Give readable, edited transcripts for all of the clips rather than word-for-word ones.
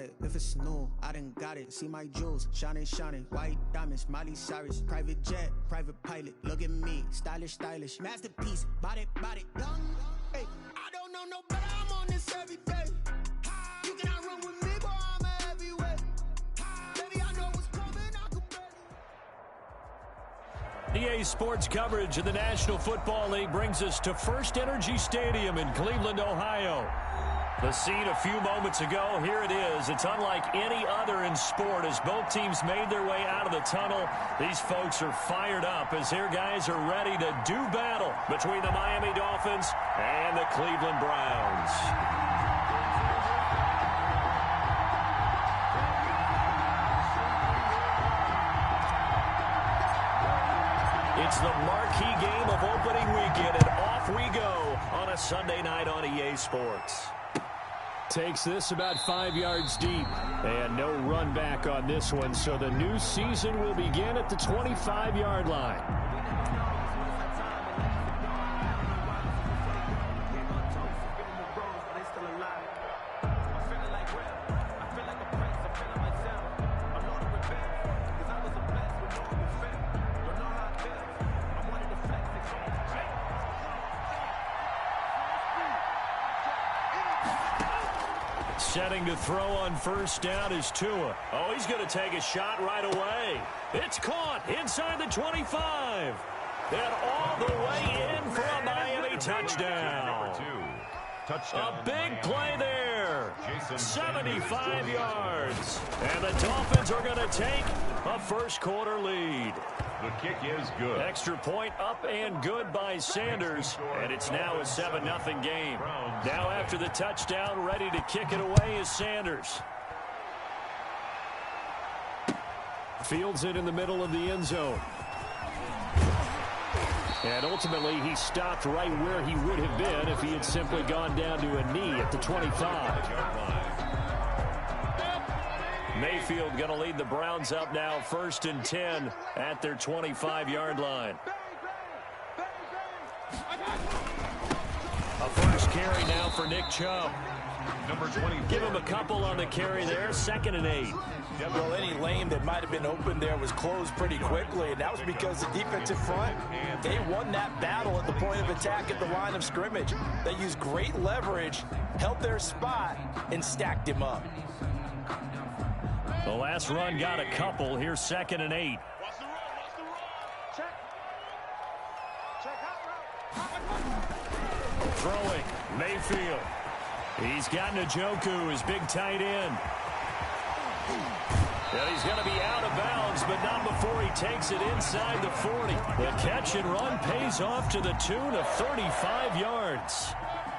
it. If it's new, I done got it. See my jewels, shining, shining. White diamonds, Miley Cyrus. Private jet, private pilot. Look at me, stylish, stylish. Masterpiece, body, young. Hey, I don't know no better. I'm on this every day. You cannot run with me, boy. I'm a heavyweight. Baby, I know what's coming. I can bet. EA Sports coverage of the National Football League brings us to First Energy Stadium in Cleveland, Ohio. The scene a few moments ago, here it is. It's unlike any other in sport as both teams made their way out of the tunnel. These folks are fired up as their guys are ready to do battle between the Miami Dolphins and the Cleveland Browns. It's the marquee game of opening weekend, and off we go on a Sunday night on EA Sports. Takes this about 5 yards deep. And no run back on this one, so the new season will begin at the 25-yard line. Setting to throw on first down is Tua. Oh, he's going to take a shot right away. It's caught inside the 25. And all the way in for a Miami touchdown. A big play there. 75 yards. And the Dolphins are going to take a first quarter lead. The kick is good. Extra point up and good by Sanders. And it's now a 7-0 game. Now after the touchdown, ready to kick it away is Sanders. Fields it in the middle of the end zone. And ultimately, he stopped right where he would have been if he had simply gone down to a knee at the 25. Mayfield going to lead the Browns up now 1st and 10 at their 25-yard line. A first carry now for Nick Chubb. Number 20. Give him a couple on the carry there. 2nd and 8. Well, any lane that might have been open there was closed pretty quickly, and that was because the defensive front, they won that battle at the point of attack at the line of scrimmage. They used great leverage, held their spot, and stacked him up. The last run got a couple. Here's 2nd and 8. Throwing, Mayfield. He's got Njoku, his big tight end. And he's going to be out of bounds, but not before he takes it inside the 40. The catch and run pays off to the tune of 35 yards.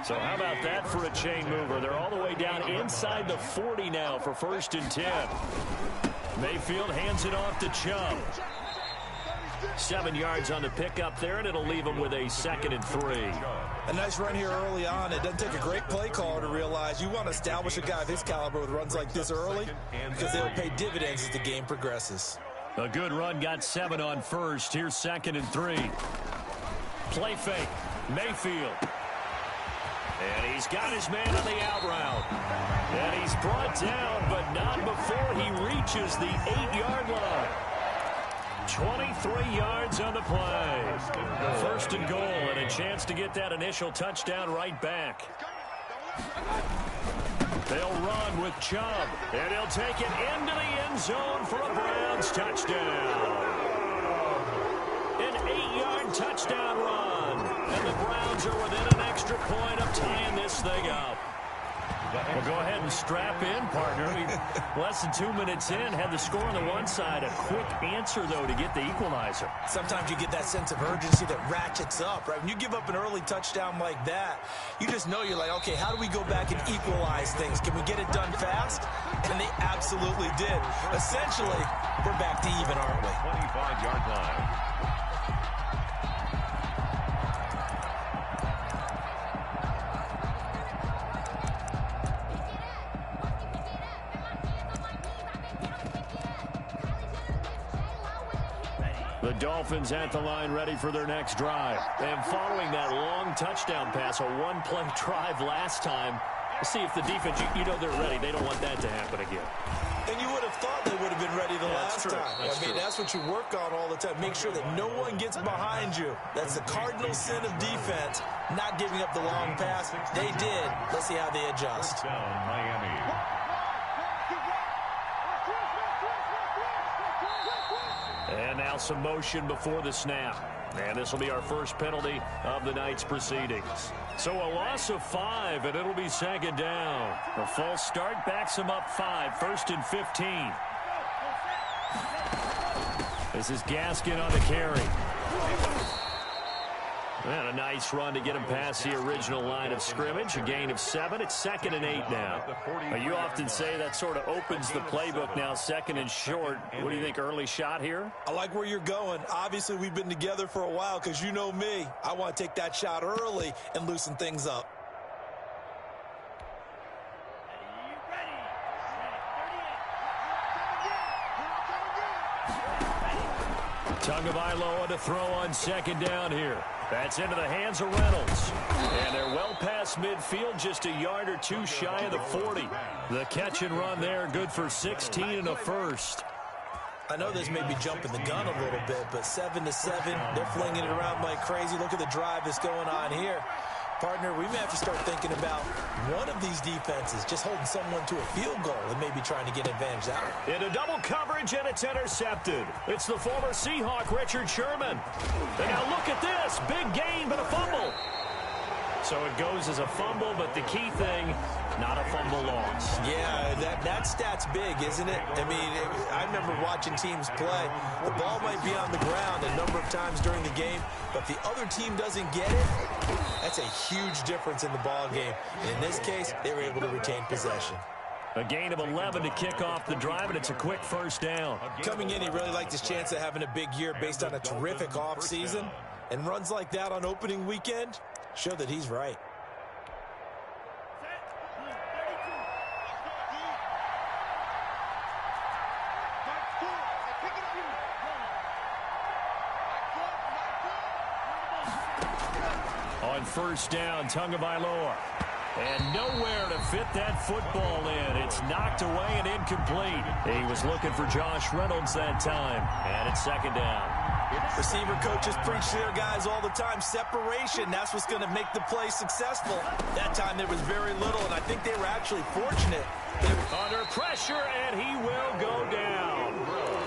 So how about that for a chain mover? They're all the way down inside the 40 now for 1st and 10. Mayfield hands it off to Chubb. 7 yards on the pickup there, and it'll leave him with a 2nd and 3. A nice run here early on. It doesn't take a great play caller to realize you want to establish a guy of his caliber with runs like this early because they'll pay dividends as the game progresses. A good run, got 7 on first. Here's 2nd and 3. Play fake, Mayfield. And he's got his man on the out route. And he's brought down, but not before he reaches the 8-yard line. 23 yards on the play. 1st and goal, and a chance to get that initial touchdown right back. They'll run with Chubb, and he'll take it into the end zone for a Browns touchdown. An 8-yard touchdown run, and the Browns are within an extra point of tying this thing up. Well, go ahead and strap in, partner. Less than 2 minutes in, had the score on the one side. A quick answer, though, to get the equalizer. Sometimes you get that sense of urgency that ratchets up, right? When you give up an early touchdown like that, you just know you're like, okay, how do we go back and equalize things? Can we get it done fast? And they absolutely did. Essentially, we're back to even, aren't we? 25-yard line. The Dolphins at the line ready for their next drive. And following that long touchdown pass, a one-play drive last time, see if the defense, you know they're ready. They don't want that to happen again. what you work on all the time. Make sure that no one gets behind you. That's the cardinal sin of defense, not giving up the long pass. They did. Let's see how they adjust. Down, Miami. And now some motion before the snap. And this will be our first penalty of the night's proceedings. So a loss of 5, and it'll be second down. A false start backs him up 5, 1st and 15. This is Gaskin on the carry. And a nice run to get him past the original line of scrimmage. A gain of 7. It's 2nd and 8 now. You often say that sort of opens the playbook now, 2nd and short. What do you think, early shot here? I like where you're going. Obviously, we've been together for a while because you know me. I want to take that shot early and loosen things up. Tagovailoa to throw on 2nd down here. That's into the hands of Reynolds. And they're well past midfield, just a yard or 2 shy of the 40. The catch and run there, good for 16 and a first. I know this may be jumping the gun a little bit, but 7-7, they're flinging it around like crazy. Look at the drive that's going on here. Partner, we may have to start thinking about one of these defenses just holding someone to a field goal and maybe trying to get advantage out. Into double coverage, and it's intercepted. It's the former Seahawk, Richard Sherman. And now look at this. Big gain, but a fumble. So it goes as a fumble, but the key thing, not a fumble loss. Yeah, that stat's big, isn't it? I mean, I remember watching teams play. The ball might be on the ground a number of times during the game, but if the other team doesn't get it, that's a huge difference in the ball game. And in this case, they were able to retain possession. A gain of 11 to kick off the drive, and it's a quick first down. Coming in, he really liked his chance of having a big year based on a terrific offseason. And runs like that on opening weekend show that he's right. On first down, Tagovailoa. And nowhere to fit that football in. It's knocked away and incomplete. He was looking for Josh Reynolds that time. And it's 2nd down. Receiver coaches preach to their guys all the time. Separation, that's what's going to make the play successful. That time there was very little, and I think they were actually fortunate. Under pressure, and he will go down.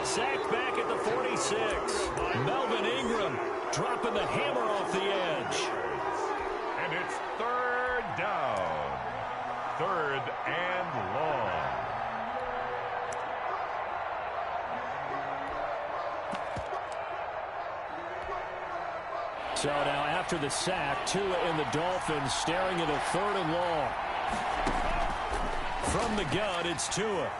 Sacked back at the 46. Melvin Ingram dropping the hammer off the edge. And it's 3rd down. 3rd and long. So now after the sack, Tua and the Dolphins staring at a 3rd and long. From the gun, it's Tua.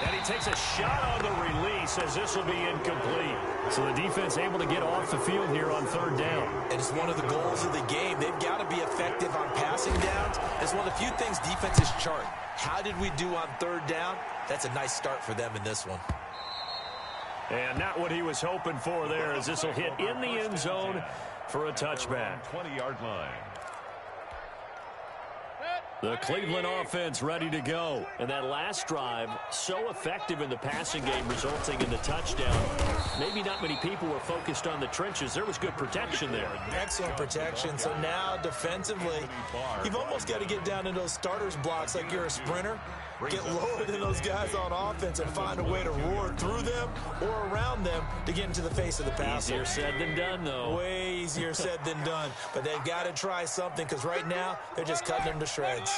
And he takes a shot on the release as this will be incomplete. So the defense able to get off the field here on 3rd down. And it's one of the goals of the game. They've got to be effective on passing downs. It's one of the few things defenses chart. How did we do on 3rd down? That's a nice start for them in this one. And not what he was hoping for there, as this will hit in the end zone for a touchback. 20-yard line. The Cleveland offense ready to go. And that last drive, so effective in the passing game, resulting in the touchdown. Maybe not many people were focused on the trenches. There was good protection there. Excellent protection. So now, defensively, you've almost got to get down in those starters blocks like you're a sprinter. Get lower than those guys on offense and find a way to roar through them or around them to get into the face of the passer. Easier said than done, though. Way easier said than done. But they've got to try something, because right now they're just cutting them to shreds.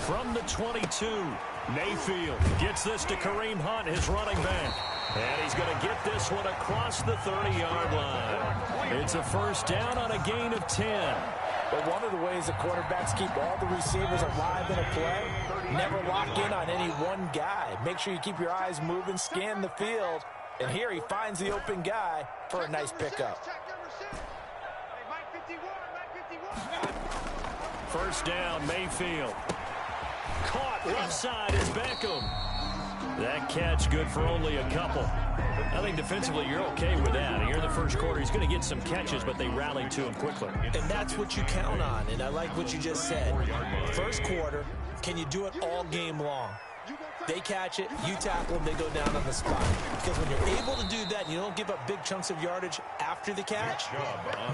From the 22, Mayfield gets this to Kareem Hunt, his running back. And he's going to get this one across the 30-yard line. It's a first down on a gain of 10. But one of the ways the quarterbacks keep all the receivers alive in a play, never lock in on any one guy. Make sure you keep your eyes moving, scan the field. And here he finds the open guy for a nice pickup. First down, Mayfield. Caught left side is Beckham. That catch good for only a couple. I think defensively you're okay with that. Here in the first quarter, he's going to get some catches, but they rallied to him quickly. And that's what you count on, and I like what you just said. First quarter, can you do it all game long? They catch it, you tackle them, they go down on the spot. Because when you're able to do that and you don't give up big chunks of yardage after the catch,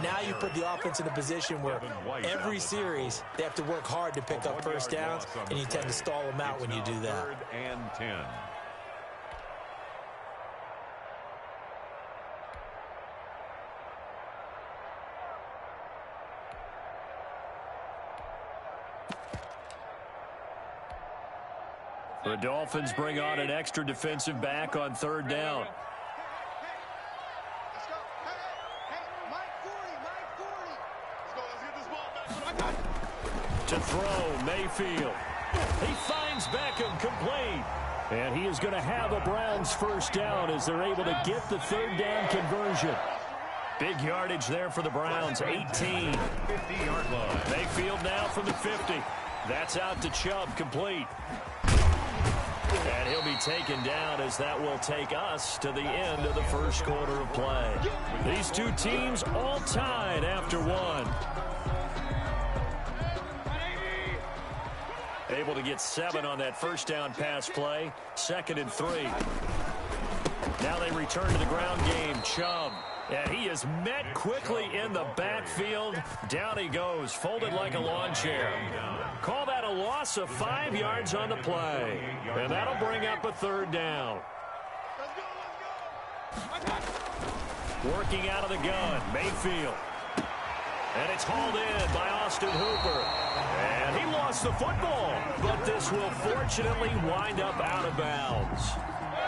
now you put the offense in a position where every series they have to work hard to pick up first downs, and you tend to stall them out when you do that. 3rd and 10. The Dolphins bring on an extra defensive back on 3rd down. To throw, Mayfield. He finds Beckham, complete. And he is going to have a Browns first down as they're able to get the 3rd down conversion. Big yardage there for the Browns, 18. 50-yard line. Mayfield now from the 50. That's out to Chubb, complete. And he'll be taken down as that will take us to the end of the first quarter of play. These two teams all tied after one. Able to get 7 on that first down pass play. 2nd and 3. Now they return to the ground game. Chubb. And he is met quickly in the backfield. Down he goes, folded like a lawn chair. Call that a loss of 5 yards on the play. And that'll bring up a 3rd down. Working out of the gun, Mayfield. And it's hauled in by Austin Hooper. And he lost the football. But this will fortunately wind up out of bounds.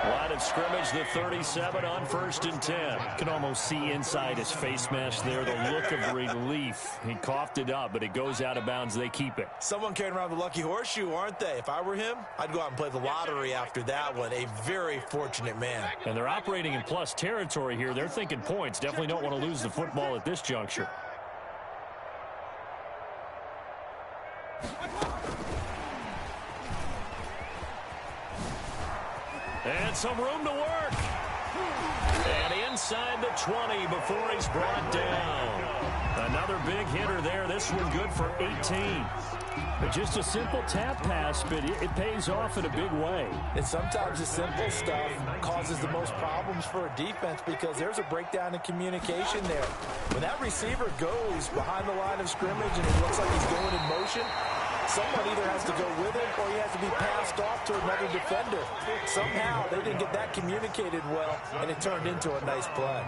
Line of scrimmage, the 37 on 1st and 10. Can almost see inside his face mask there, the look of relief. He coughed it up, but it goes out of bounds. They keep it. Someone carrying around the lucky horseshoe, aren't they? If I were him, I'd go out and play the lottery after that one. A very fortunate man. And they're operating in plus territory here. They're thinking points. Definitely don't want to lose the football at this juncture. And some room to work. And inside the 20 before he's brought down. Another big hitter there. This one good for 18. But just a simple tap pass, but it pays off in a big way. And sometimes the simple stuff causes the most problems for a defense because there's a breakdown in communication there. When that receiver goes behind the line of scrimmage and it looks like he's going in motion, someone either has to go with him or he has to be passed off to another defender. Somehow they didn't get that communicated well, and it turned into a nice play.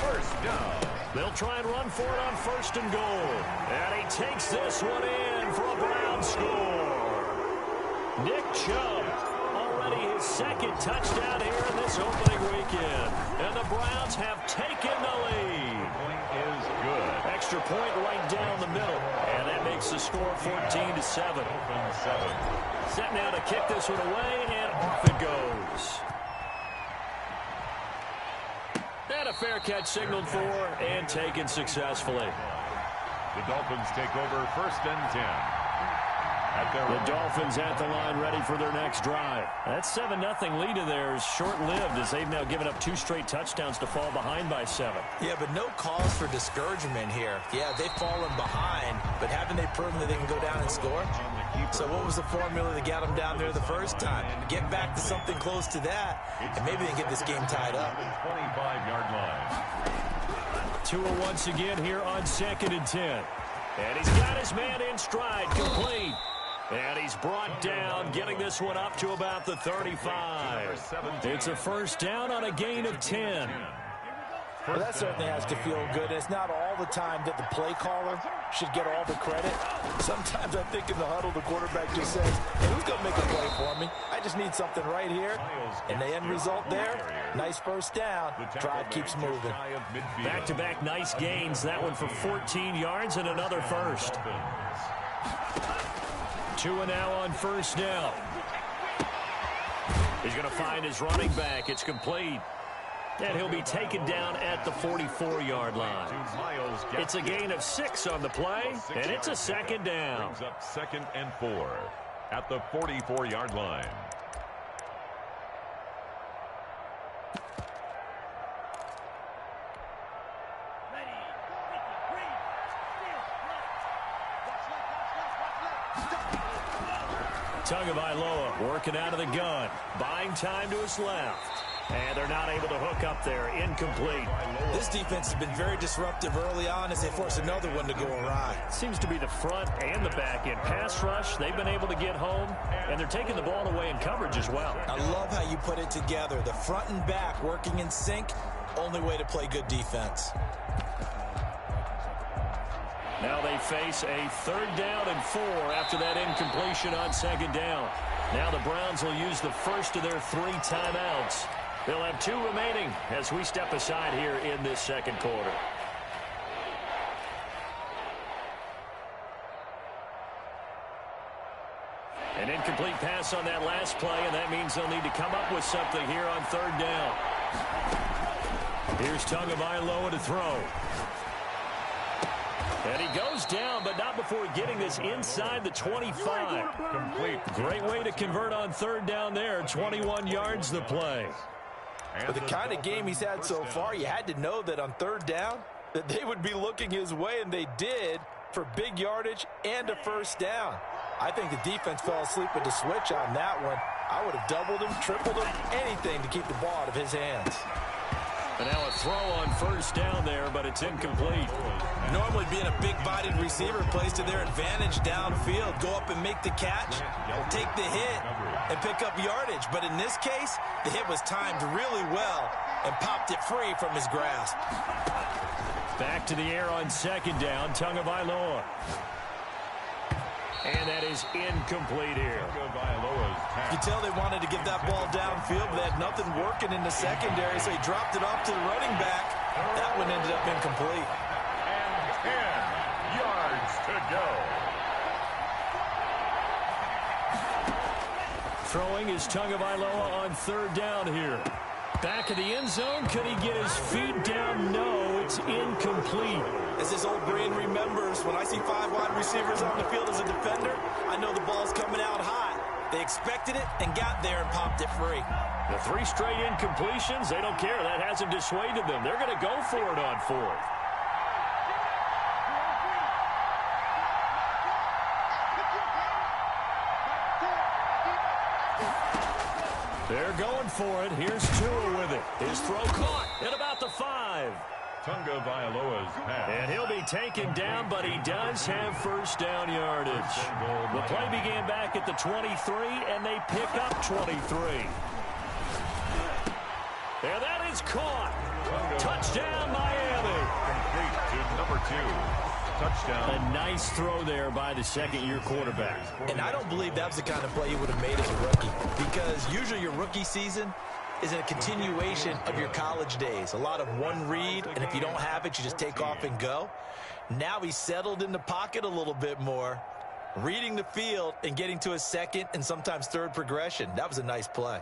First down. They'll try and run for it on 1st and goal. And he takes this one in for a Browns score. Nick Chubb, already his 2nd touchdown here in this opening weekend. And the Browns have taken the lead. Point is good. Extra point right down the middle. And that makes the score 14-7. Set now to kick this one away, and off it goes. And a fair catch signaled for and taken successfully. The Dolphins take over 1st and 10. The Dolphins at the line ready for their next drive. That 7-0 lead of theirs short-lived as they've now given up 2 straight touchdowns to fall behind by 7. Yeah, but no cause for discouragement here. Yeah, they've fallen behind, but haven't they proven that they can go down and score? So what was the formula that got them down there the first time? Get back to something close to that, and maybe they can get this game tied up. 25-yard line. Tua once again here on 2nd and 10. And he's got his man in stride, complete. And he's brought down, getting this one up to about the 35. It's a first down on a gain of 10. Well, that certainly has to feel good. It's not all the time that the play caller should get all the credit. Sometimes I think in the huddle, the quarterback just says, hey, who's going to make a play for me? I just need something right here. And the end result there, nice first down. Drive keeps moving. Back-to-back nice gains. That one for 14 yards and another first. Tua now on 1st down. He's going to find his running back. It's complete. And he'll be taken down at the 44-yard line. It's a gain of 6 on the play, and it's a 2nd down. Brings up 2nd and 4 at the 44-yard line. Tagovailoa working out of the gun. Buying time to his left. And they're not able to hook up there. Incomplete. This defense has been very disruptive early on as they force another one to go awry. Seems to be the front and the back end. Pass rush, they've been able to get home, and they're taking the ball away in coverage as well. I love how you put it together. The front and back working in sync, only way to play good defense. Now they face a 3rd down and 4 after that incompletion on 2nd down. Now the Browns will use the first of their 3 timeouts. They'll have 2 remaining as we step aside here in this 2nd quarter. An incomplete pass on that last play, and that means they'll need to come up with something here on 3rd down. Here's Tagovailoa to throw. And he goes down, but not before getting this inside the 25. Complete. Great way to convert on 3rd down there. 21 yards the play. With the kind of game he's had so far, you had to know that on 3rd down that they would be looking his way, and they did, for big yardage and a 1st down. I think the defense fell asleep with the switch on that one. I would have doubled him, tripled him, anything to keep the ball out of his hands. And now a throw on 1st down there, but it's incomplete. Normally being a big-bodied receiver plays to their advantage downfield. Go up and make the catch, take the hit, and pick up yardage. But in this case, the hit was timed really well and popped it free from his grasp. Back to the air on 2nd down, Tagovailoa. And that is incomplete here. You tell they wanted to get that ball downfield, but they had nothing working in the secondary, so he dropped it off to the running back. That one ended up incomplete. And 10 yards to go. Throwing is Tagovailoa on 3rd down here. Back of the end zone. Could he get his feet down? No, it's incomplete. As his old brain remembers, when I see 5 wide receivers on the field as a defender, I know the ball's coming out high. They expected it and got there and popped it free. The 3 straight incompletions, they don't care. That hasn't dissuaded them. They're going to go for it on 4th. They're going for it. Here's Tua with it. His throw caught at about the 5. Tagovailoa's pass. And he'll be taken down, but he does have 1st down yardage. The play began back at the 23, and they pick up 23. And that is caught. Touchdown, Miami. Complete to number 2. Touchdown. A nice throw there by the 2nd-year quarterback. And I don't believe that was the kind of play he would have made as a rookie, because usually your rookie season is a continuation of your college days. A lot of one read, and if you don't have it, you just take off and go. Now he's settled in the pocket a little bit more, reading the field and getting to his 2nd and sometimes 3rd progression. That was a nice play.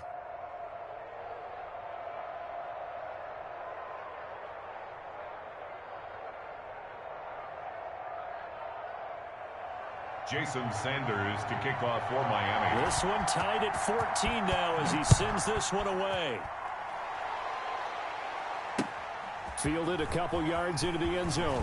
Jason Sanders to kick off for Miami. This one tied at 14 now as he sends this one away. Fielded a couple yards into the end zone.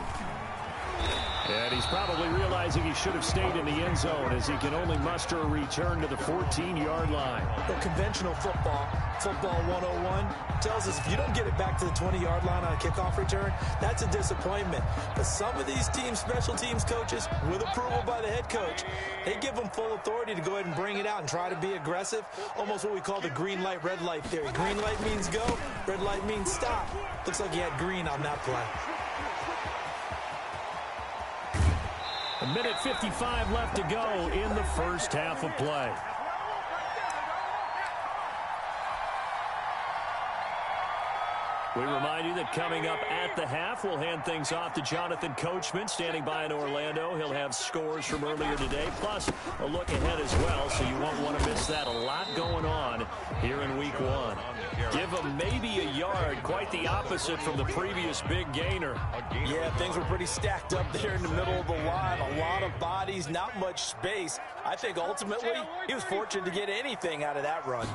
And he's probably realizing he should have stayed in the end zone as he can only muster a return to the 14-yard line. Well, conventional football 101, tells us if you don't get it back to the 20-yard line on a kickoff return, that's a disappointment. But some of these teams, special teams coaches, with approval by the head coach, they give them full authority to go ahead and bring it out and try to be aggressive, almost what we call the green light, red light theory. Green light means go, red light means stop. Looks like he had green on that play. A minute 55 left to go in the first half of play. We remind you that coming up at the half, we'll hand things off to Jonathan Coachman, standing by in Orlando. He'll have scores from earlier today, plus a look ahead as well, so you won't want to miss that. A lot going on here in Week 1. Give him maybe a yard, quite the opposite from the previous big gainer. Yeah, things were pretty stacked up there in the middle of the line. A lot of bodies, not much space. I think ultimately he was fortunate to get anything out of that run.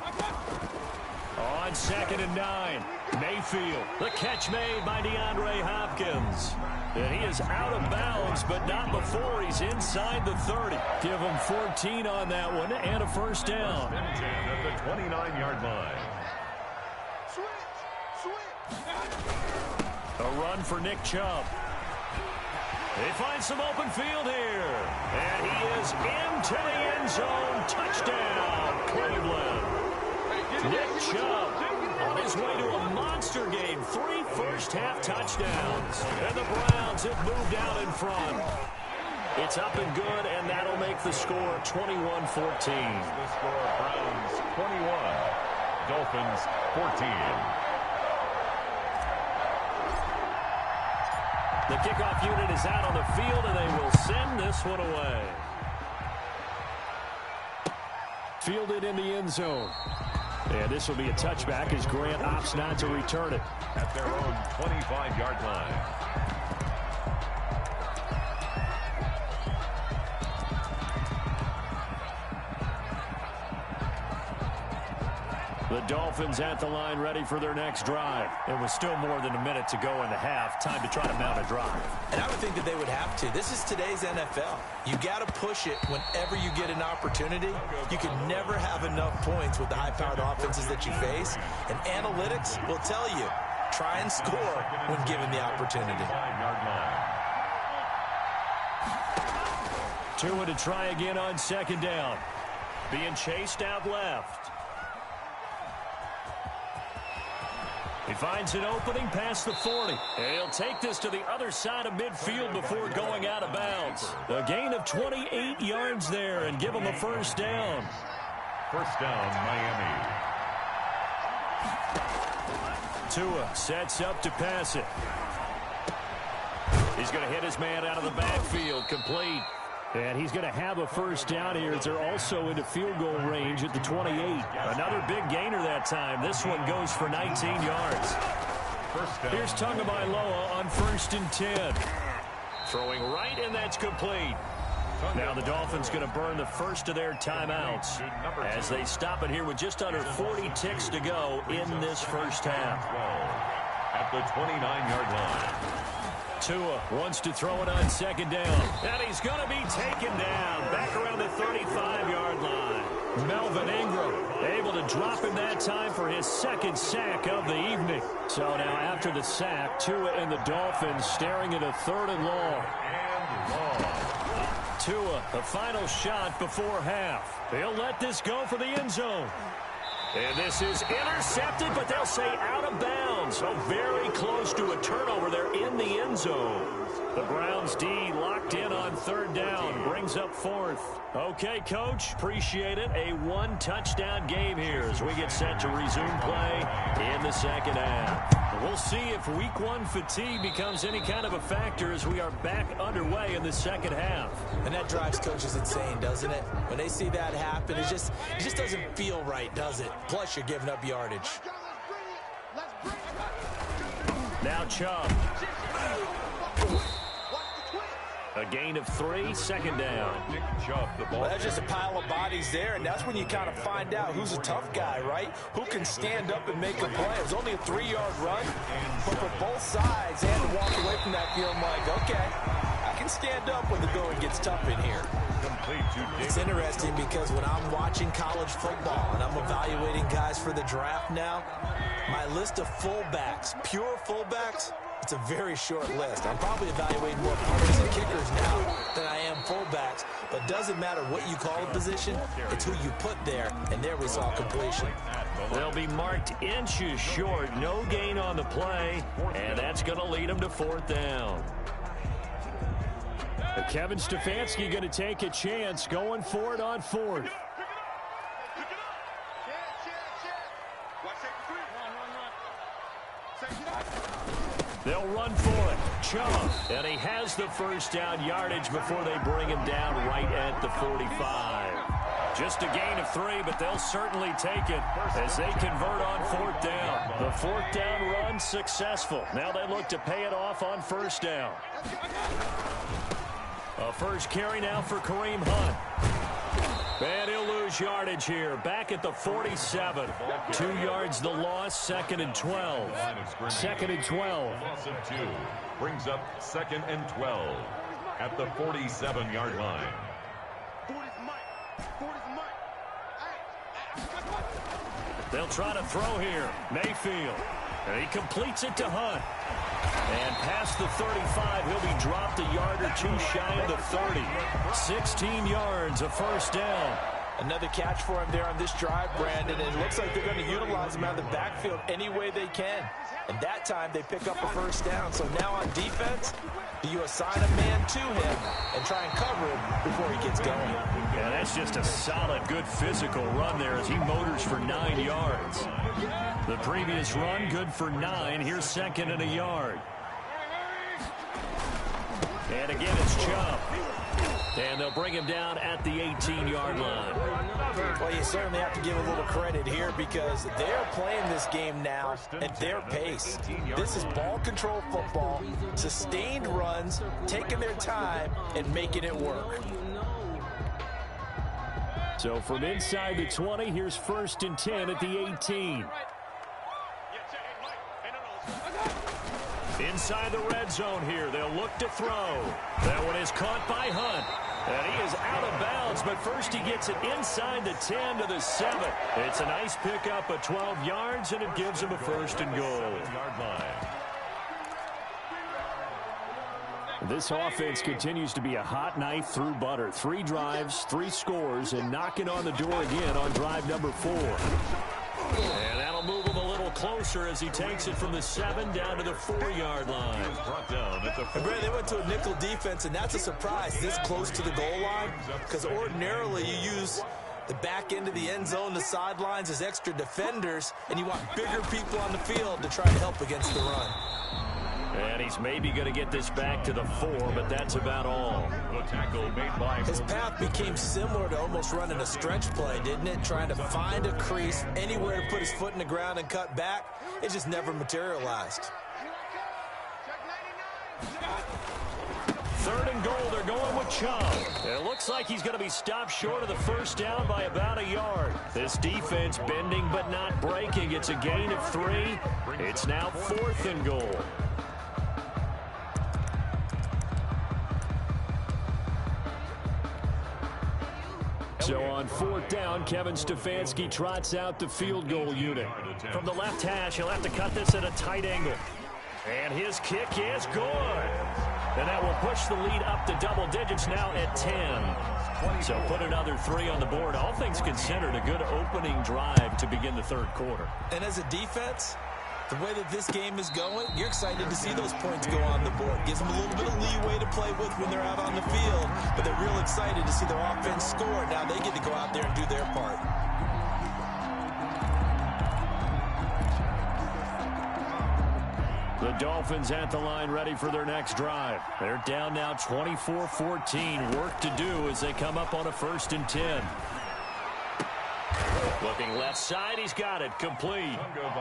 On 2nd and 9, Mayfield. The catch made by DeAndre Hopkins. And he is out of bounds, but not before he's inside the 30. Give him 14 on that one and a first down. At the 29-yard line. A run for Nick Chubb. They find some open field here. And he is into the end zone. Touchdown, Cleveland. Nick Chubb on his way to a monster game. 3 first-half touchdowns. And the Browns have moved out in front. It's up and good, and that'll make the score 21-14. The score, Browns 21, Dolphins 14. The kickoff unit is out on the field, and they will send this one away. Fielded in the end zone. And this will be a touchback as Grant opts not to return it. At their own 25-yard line. The Dolphins at the line ready for their next drive. It was still more than a minute to go in the half. Time to try to mount a drive. And I would think that they would have to. This is today's NFL. You got to push it whenever you get an opportunity. You can never have enough points with the high-powered offenses that you face. And analytics will tell you, try and score when given the opportunity. 5-yard line. Tua to try again on 2nd down. Being chased out left. He finds an opening past the 40. He'll take this to the other side of midfield before going out of bounds. A gain of 28 yards there and give him a first down. First down, Miami. Tua sets up to pass it. He's going to hit his man out of the backfield, complete. And he's going to have a first down here as they're also into field goal range at the 28. Another big gainer that time. This one goes for 19 yards. First down. Here's Tagovailoa on 1st and 10. Throwing right, and that's complete. Now the Dolphins going to burn the first of their timeouts as they stop it here with just under 40 ticks to go in this first half. At the 29-yard line. Tua wants to throw it on 2nd down. And he's going to be taken down back around the 35-yard line. Melvin Ingram able to drop him that time for his 2nd sack of the evening. So now after the sack, Tua and the Dolphins staring at a 3rd and long. Tua, the final shot before half. He'll let this go for the end zone. And this is intercepted, but they'll say out of bounds. So very close to a turnover there in the end zone. The Browns D locked in on 3rd down, brings up 4th. Okay, Coach, appreciate it. A 1-touchdown game here as we get set to resume play in the 2nd half. We'll see if week 1 fatigue becomes any kind of a factor as we are back underway in the 2nd half. And that drives coaches insane, doesn't it? When they see that happen, it just doesn't feel right, does it? Plus, you're giving up yardage. Now Chubb. A gain of 3, 2nd down. Well, that's just a pile of bodies there, and that's when you kind of find out who's a tough guy, right? Who can stand up and make a play. It was only a 3-yard run, but for both sides, they had to walk away from that feeling like, okay, I can stand up when the going gets tough in here. It's interesting because when I'm watching college football and I'm evaluating guys for the draft now, my list of fullbacks, pure fullbacks, it's a very short list. I'm probably evaluating more punters and kickers now than I am fullbacks. But doesn't matter what you call a position, it's who you put there, and there we saw completion. They'll be marked inches short. No gain on the play, and that's going to lead them to 4th down. Kevin Stefanski going to take a chance going for it on 4th. They'll run for it. Chubb. And he has the first down yardage before they bring him down right at the 45. Just a gain of 3, but they'll certainly take it as they convert on 4th down. The 4th down run successful. Now they look to pay it off on 1st down. A first carry now for Kareem Hunt. And he'll lose lose yardage here. Back at the 47. 2 yards the loss, 2nd and 12. 2nd and 12. Loss of 2 brings up 2nd and 12 at the 47-yard line. They'll try to throw here. Mayfield. And he completes it to Hunt. And past the 35, he'll be dropped a yard or two shy of the 30. 16 yards, a first down. Another catch for him there on this drive, Brandon, and it looks like they're going to utilize him out of the backfield any way they can. And that time they pick up a first down. So now on defense, do you assign a man to him and try and cover him before he gets going? Yeah, that's just a solid, good physical run there as he motors for 9 yards. The previous run, good for 9. Here's 2nd and a yard. And again, it's Chubb. And they'll bring him down at the 18-yard line. Well, you certainly have to give a little credit here because they're playing this game now at their pace. This is ball control football, sustained runs, taking their time, and making it work. So from inside the 20, here's 1st and 10 at the 18. Inside the red zone here. They'll look to throw. That one is caught by Hunt. And he is out of bounds, but first he gets it inside the 10 to the 7. It's a nice pickup of 12 yards, and it gives him a 1st and goal. This offense continues to be a hot knife through butter. 3 drives, 3 scores, and knocking on the door again on drive number 4. And that'll move him a little closer as he takes it from the 7 down to the 4-yard line. Brought down at the 4. And Brad, they went to a nickel defense, and that's a surprise this close to the goal line because ordinarily you use the back end of the end zone, the sidelines as extra defenders, and you want bigger people on the field to try to help against the run. And he's maybe going to get this back to the 4, but that's about all. The tackle made by His path became similar to almost running a stretch play, didn't it? Trying to find a crease, anywhere to put his foot in the ground and cut back. It just never materialized. 3rd and goal, they're going with Chubb. It looks like he's going to be stopped short of the first down by about a yard. This defense bending but not breaking. It's a gain of 3. It's now 4th and goal. So on 4th down, Kevin Stefanski trots out the field goal unit. From the left hash, he'll have to cut this at a tight angle. And his kick is good. And that will push the lead up to double digits now at 10. So put another 3 on the board. All things considered, a good opening drive to begin the 3rd quarter. And as a defense, the way that this game is going, you're excited to see those points go on the board. Gives them a little bit of leeway to play with when they're out on the field, but they're real excited to see their offense score. Now they get to go out there and do their part. The Dolphins at the line ready for their next drive. They're down now 24-14. Work to do as they come up on a 1st and 10. Looking left side, he's got it, complete.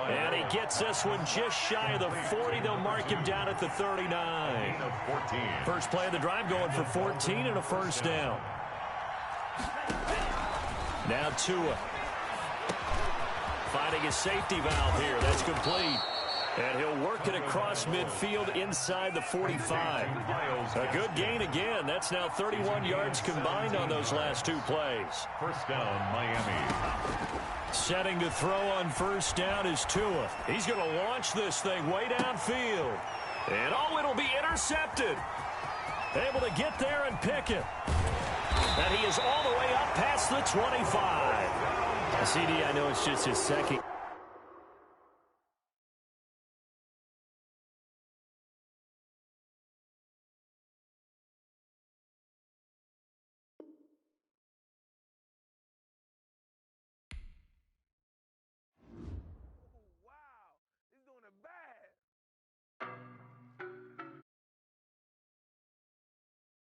And he gets this one just shy of the 40. They'll mark him down at the 39. First play of the drive going for 14 and a first down. Now Tua. Finding his safety valve here. That's complete. And he'll work it across midfield inside the 45. A good gain again. That's now 31 yards combined on those last 2 plays. First down, Miami. Setting to throw on first down is Tua. He's going to launch this thing way downfield. And oh, it'll be intercepted. Able to get there and pick it. And he is all the way up past the 25. CD, I know it's just his second.